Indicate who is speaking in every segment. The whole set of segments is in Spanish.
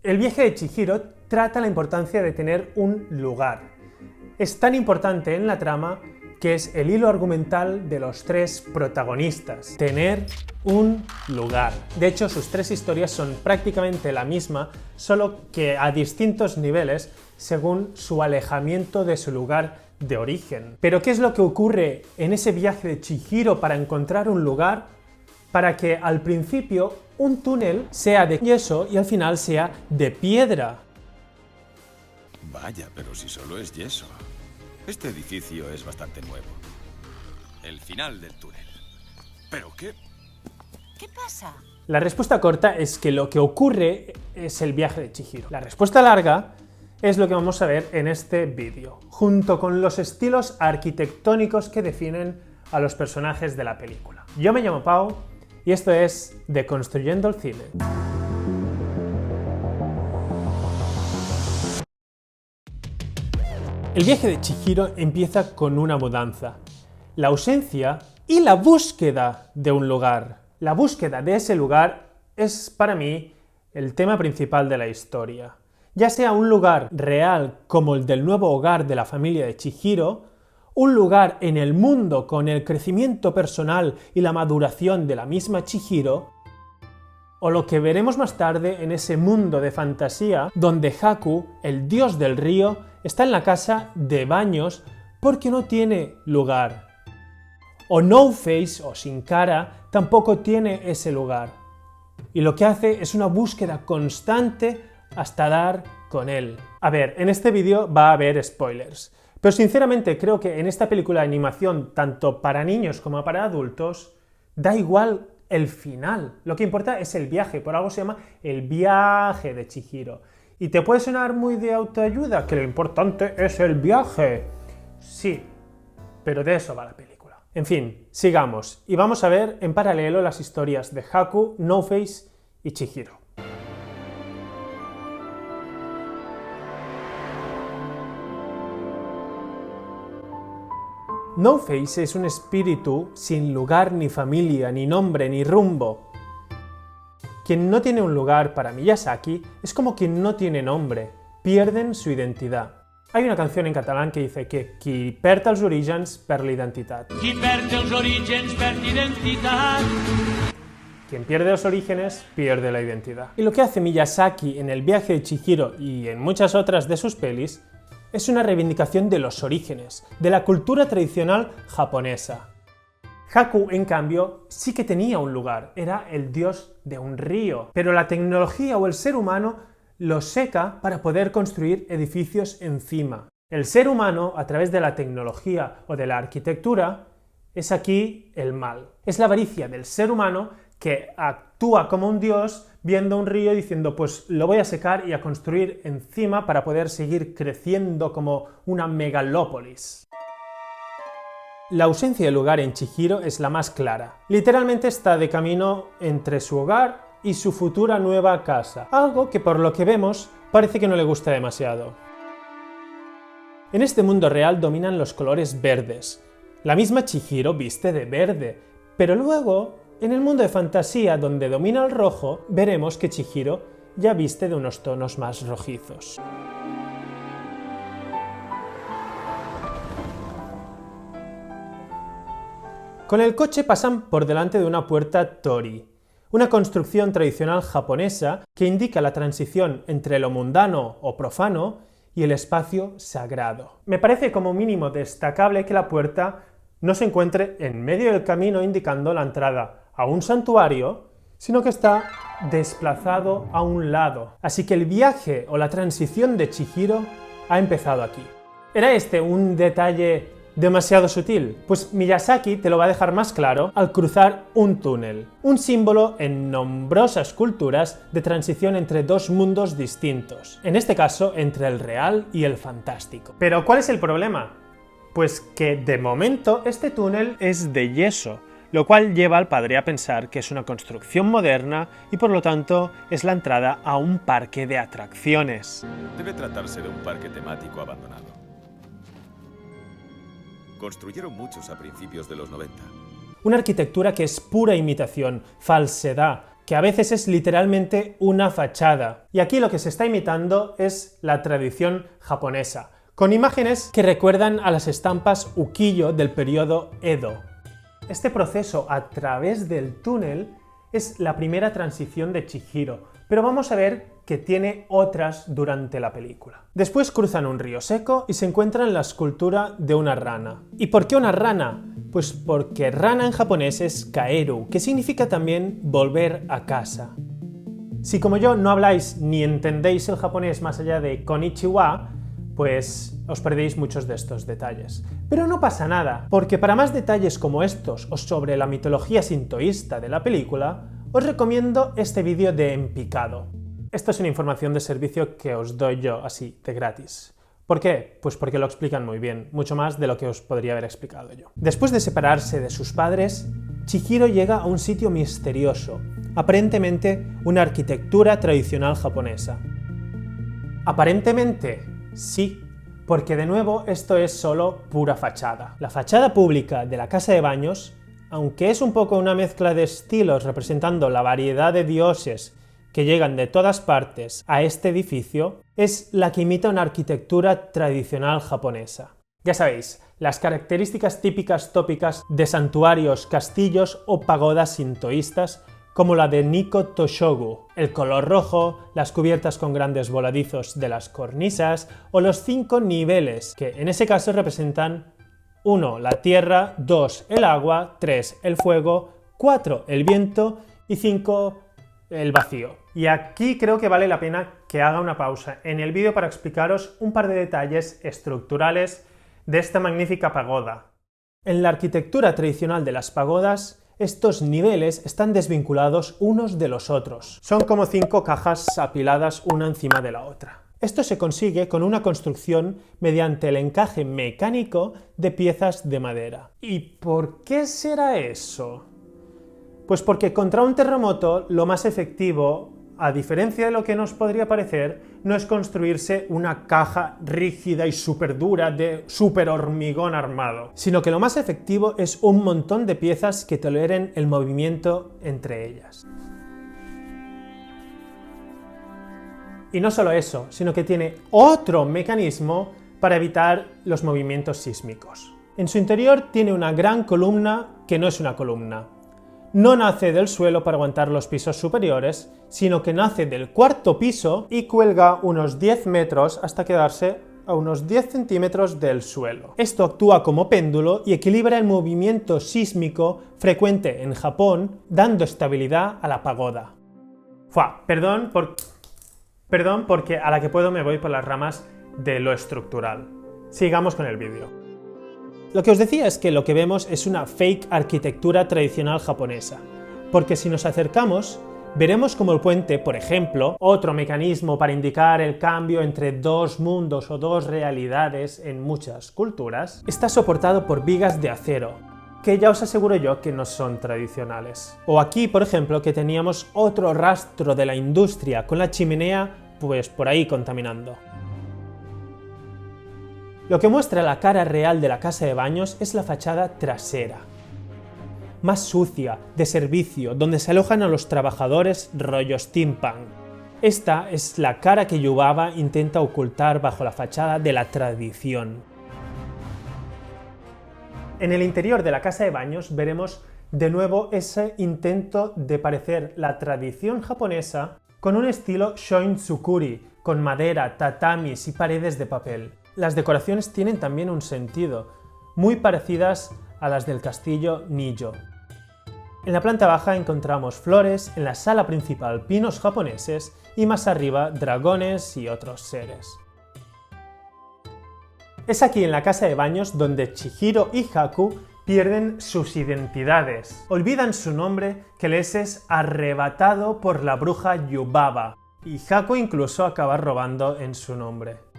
Speaker 1: El viaje de Chihiro trata la importancia de tener un lugar. Es tan importante en la trama que es el hilo argumental de los tres protagonistas. Tener un lugar. De hecho, sus tres historias son prácticamente la misma, solo que a distintos niveles según su alejamiento de su lugar de origen. Pero ¿qué es lo que ocurre en ese viaje de Chihiro para encontrar un lugar? Para que al principio un túnel sea de yeso y al final sea de piedra.
Speaker 2: Vaya, pero si solo es yeso. Este edificio es bastante nuevo. El final del túnel. ¿Pero qué?
Speaker 3: ¿Qué pasa?
Speaker 1: La respuesta corta es que lo que ocurre es el viaje de Chihiro. La respuesta larga es lo que vamos a ver en este vídeo, junto con los estilos arquitectónicos que definen a los personajes de la película. Yo me llamo Pau y esto es Deconstruyendo el Cine. El viaje de Chihiro empieza con una mudanza, la ausencia y la búsqueda de un lugar. La búsqueda de ese lugar es para mí el tema principal de la historia. Ya sea un lugar real como el del nuevo hogar de la familia de Chihiro, un lugar en el mundo con el crecimiento personal y la maduración de la misma Chihiro, o lo que veremos más tarde en ese mundo de fantasía donde Haku, el dios del río, está en la casa de baños porque no tiene lugar. O No Face, o Sin Cara, tampoco tiene ese lugar. Y lo que hace es una búsqueda constante hasta dar con él. A ver, en este vídeo va a haber spoilers, pero sinceramente creo que en esta película de animación, tanto para niños como para adultos, da igual el final. Lo que importa es el viaje, por algo se llama el viaje de Chihiro. Y te puede sonar muy de autoayuda, que lo importante es el viaje. Sí, pero de eso va la película. En fin, sigamos, y vamos a ver en paralelo las historias de Haku, No Face y Chihiro. No Face es un espíritu sin lugar, ni familia, ni nombre, ni rumbo. Quien no tiene un lugar para Miyazaki es como quien no tiene nombre, pierden su identidad. Hay una canción en catalán que dice que qui perd els orígens perd l'identitat.
Speaker 4: Qui perd els orígens perd l'identitat.
Speaker 1: Quien pierde los orígenes pierde la identidad. Y lo que hace Miyazaki en El viaje de Chihiro y en muchas otras de sus pelis es una reivindicación de los orígenes, de la cultura tradicional japonesa. Haku, en cambio, sí que tenía un lugar, era el dios de un río, pero la tecnología o el ser humano lo seca para poder construir edificios encima. El ser humano, a través de la tecnología o de la arquitectura, es aquí el mal. Es la avaricia del ser humano que actúa como un dios viendo un río diciendo pues lo voy a secar y a construir encima para poder seguir creciendo como una megalópolis. La ausencia de lugar en Chihiro es la más clara. Literalmente está de camino entre su hogar y su futura nueva casa, algo que por lo que vemos parece que no le gusta demasiado. En este mundo real dominan los colores verdes. La misma Chihiro viste de verde, pero luego en el mundo de fantasía donde domina el rojo veremos que Chihiro ya viste de unos tonos más rojizos. Con el coche pasan por delante de una puerta Tori, una construcción tradicional japonesa que indica la transición entre lo mundano o profano y el espacio sagrado. Me parece como mínimo destacable que la puerta no se encuentre en medio del camino indicando la entrada a un santuario, sino que está desplazado a un lado. Así que el viaje o la transición de Chihiro ha empezado aquí. ¿Era este un detalle demasiado sutil? Pues Miyazaki te lo va a dejar más claro al cruzar un túnel, un símbolo en nombrosas culturas de transición entre dos mundos distintos, en este caso entre el real y el fantástico. Pero ¿cuál es el problema? Pues que de momento este túnel es de yeso, lo cual lleva al padre a pensar que es una construcción moderna y por lo tanto es la entrada a un parque de atracciones.
Speaker 2: Debe tratarse de un parque temático abandonado. Construyeron muchos a principios de los 90.
Speaker 1: Una arquitectura que es pura imitación, falsedad, que a veces es literalmente una fachada. Y aquí lo que se está imitando es la tradición japonesa, con imágenes que recuerdan a las estampas ukiyo del periodo Edo. Este proceso a través del túnel es la primera transición de Chihiro, pero vamos a ver que tiene otras durante la película. Después cruzan un río seco y se encuentran la escultura de una rana. ¿Y por qué una rana? Pues porque rana en japonés es kaeru, que significa también volver a casa. Si como yo no habláis ni entendéis el japonés más allá de konnichiwa, pues os perdéis muchos de estos detalles. Pero no pasa nada, porque para más detalles como estos o sobre la mitología sintoísta de la película, os recomiendo este vídeo de En Picado. Esto es una información de servicio que os doy yo así, de gratis. ¿Por qué? Pues porque lo explican muy bien, mucho más de lo que os podría haber explicado yo. Después de separarse de sus padres, Chihiro llega a un sitio misterioso, aparentemente una arquitectura tradicional japonesa. Aparentemente, sí, porque de nuevo esto es solo pura fachada. La fachada pública de la casa de baños, aunque es un poco una mezcla de estilos representando la variedad de dioses que llegan de todas partes a este edificio, es la que imita una arquitectura tradicional japonesa. Ya sabéis, las características típicas tópicas de santuarios, castillos o pagodas sintoístas como la de Nikko Toshogu, el color rojo, las cubiertas con grandes voladizos de las cornisas o los 5 niveles, que en ese caso representan 1. La tierra, 2. El agua, 3. El fuego, 4. El viento y 5. El vacío. Y aquí creo que vale la pena que haga una pausa en el vídeo para explicaros un par de detalles estructurales de esta magnífica pagoda. En la arquitectura tradicional de las pagodas, estos niveles están desvinculados unos de los otros. Son como 5 cajas apiladas una encima de la otra. Esto se consigue con una construcción mediante el encaje mecánico de piezas de madera. ¿Y por qué será eso? Pues porque contra un terremoto lo más efectivo, a diferencia de lo que nos podría parecer, no es construirse una caja rígida y súper dura de súper hormigón armado, sino que lo más efectivo es un montón de piezas que toleren el movimiento entre ellas. Y no solo eso, sino que tiene otro mecanismo para evitar los movimientos sísmicos. En su interior tiene una gran columna que no es una columna. No nace del suelo para aguantar los pisos superiores, sino que nace del 4º piso y cuelga unos 10 metros hasta quedarse a unos 10 centímetros del suelo. Esto actúa como péndulo y equilibra el movimiento sísmico frecuente en Japón, dando estabilidad a la pagoda. Perdón porque a la que puedo me voy por las ramas de lo estructural. Sigamos con el vídeo. Lo que os decía es que lo que vemos es una fake arquitectura tradicional japonesa, porque si nos acercamos, veremos como el puente, por ejemplo, otro mecanismo para indicar el cambio entre dos mundos o dos realidades en muchas culturas, está soportado por vigas de acero, que ya os aseguro yo que no son tradicionales. O aquí, por ejemplo, que teníamos otro rastro de la industria con la chimenea, pues por ahí contaminando. Lo que muestra la cara real de la casa de baños es la fachada trasera, más sucia, de servicio, donde se alojan a los trabajadores rollo steampunk. Esta es la cara que Yubaba intenta ocultar bajo la fachada de la tradición. En el interior de la casa de baños veremos de nuevo ese intento de parecer la tradición japonesa con un estilo shoin-tsukuri, con madera, tatamis y paredes de papel. Las decoraciones tienen también un sentido, muy parecidas a las del castillo Nijo. En la planta baja encontramos flores, en la sala principal pinos japoneses y más arriba dragones y otros seres. Es aquí en la casa de baños donde Chihiro y Haku pierden sus identidades. Olvidan su nombre que les es arrebatado por la bruja Yubaba, y Haku incluso acaba robando en su nombre.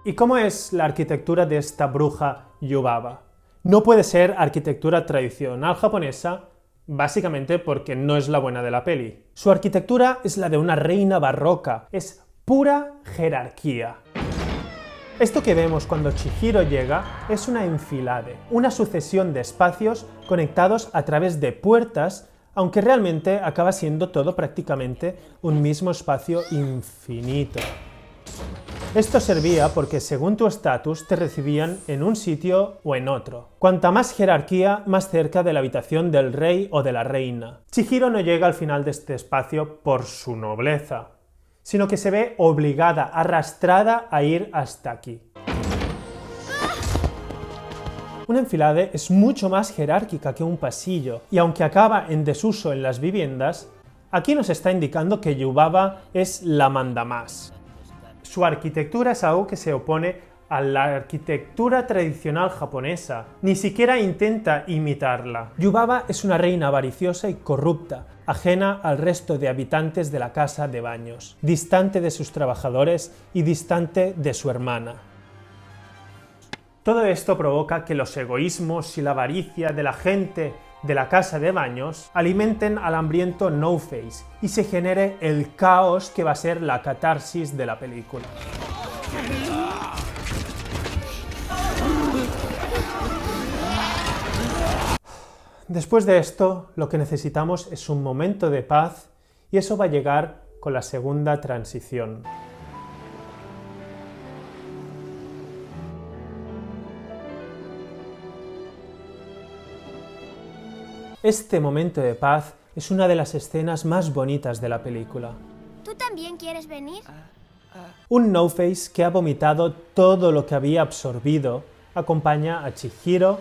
Speaker 1: ¿Y cómo es la arquitectura de esta bruja Yubaba? No puede ser arquitectura tradicional japonesa, básicamente porque no es la buena de la peli. Su arquitectura es la de una reina barroca, es pura jerarquía. Esto que vemos cuando Chihiro llega es una enfilade, una sucesión de espacios conectados a través de puertas aunque realmente acaba siendo todo prácticamente un mismo espacio infinito. Esto servía porque según tu estatus te recibían en un sitio o en otro. Cuanta más jerarquía, más cerca de la habitación del rey o de la reina. Chihiro no llega al final de este espacio por su nobleza, sino que se ve obligada, arrastrada a ir hasta aquí. Una enfilade es mucho más jerárquica que un pasillo, y aunque acaba en desuso en las viviendas, aquí nos está indicando que Yubaba es la mandamás. Su arquitectura es algo que se opone a la arquitectura tradicional japonesa, ni siquiera intenta imitarla. Yubaba es una reina avariciosa y corrupta, ajena al resto de habitantes de la casa de baños, distante de sus trabajadores y distante de su hermana. Todo esto provoca que los egoísmos y la avaricia de la gente de la casa de baños alimenten al hambriento No-Face y se genere el caos que va a ser la catarsis de la película. Después de esto, lo que necesitamos es un momento de paz y eso va a llegar con la segunda transición. Este momento de paz es una de las escenas más bonitas de la película.
Speaker 5: ¿Tú también quieres venir?
Speaker 1: Un No-Face que ha vomitado todo lo que había absorbido acompaña a Chihiro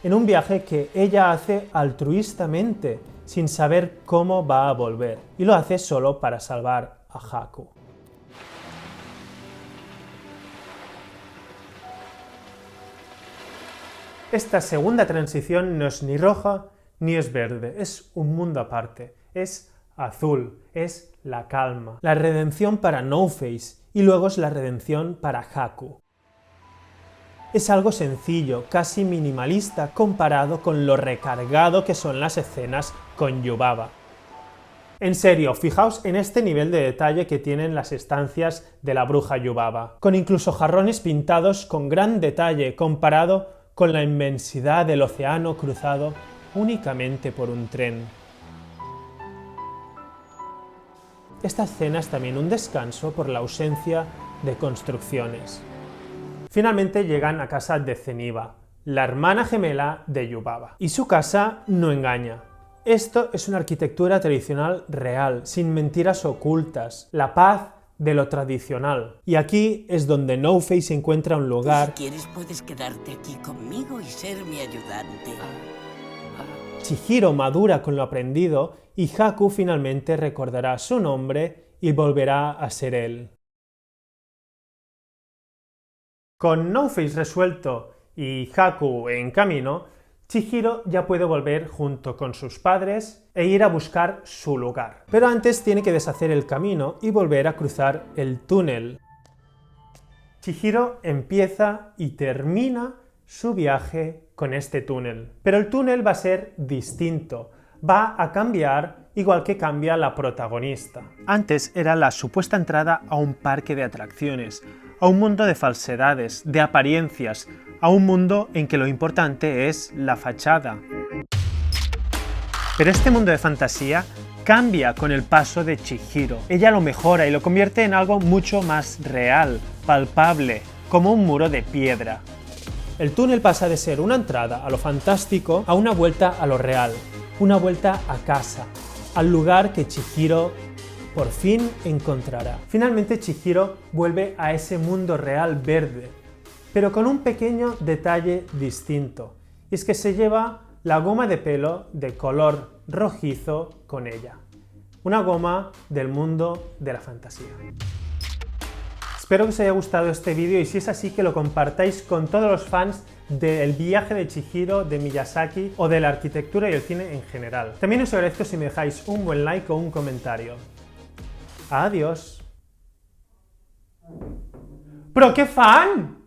Speaker 1: en un viaje que ella hace altruistamente, sin saber cómo va a volver, y lo hace solo para salvar a Haku. Esta segunda transición no es ni roja ni es verde, es un mundo aparte, es azul, es la calma, la redención para No-Face y luego es la redención para Haku. Es algo sencillo, casi minimalista comparado con lo recargado que son las escenas con Yubaba. En serio, fijaos en este nivel de detalle que tienen las estancias de la bruja Yubaba, con incluso jarrones pintados con gran detalle comparado con la inmensidad del océano cruzado únicamente por un tren. Esta escena es también un descanso por la ausencia de construcciones. Finalmente llegan a casa de Zeniba, la hermana gemela de Yubaba, y su casa no engaña. Esto es una arquitectura tradicional real, sin mentiras ocultas, la paz de lo tradicional. Y aquí es donde No-Face encuentra un lugar.
Speaker 6: Si quieres puedes quedarte aquí conmigo y ser mi ayudante.
Speaker 1: Chihiro madura con lo aprendido y Haku finalmente recordará su nombre y volverá a ser él. Con No-Face resuelto y Haku en camino, Chihiro ya puede volver junto con sus padres e ir a buscar su lugar. Pero antes tiene que deshacer el camino y volver a cruzar el túnel. Chihiro empieza y termina su viaje con este túnel. Pero el túnel va a ser distinto, va a cambiar igual que cambia la protagonista. Antes era la supuesta entrada a un parque de atracciones, a un mundo de falsedades, de apariencias, a un mundo en que lo importante es la fachada. Pero este mundo de fantasía cambia con el paso de Chihiro. Ella lo mejora y lo convierte en algo mucho más real, palpable, como un muro de piedra. El túnel pasa de ser una entrada a lo fantástico a una vuelta a lo real, una vuelta a casa, al lugar que Chihiro por fin encontrará. Finalmente Chihiro vuelve a ese mundo real verde, pero con un pequeño detalle distinto, y es que se lleva la goma de pelo de color rojizo con ella, una goma del mundo de la fantasía. Espero que os haya gustado este vídeo y si es así que lo compartáis con todos los fans del viaje de Chihiro, de Miyazaki o de la arquitectura y el cine en general. También os agradezco si me dejáis un buen like o un comentario. ¡Adiós! ¡Pero qué fan!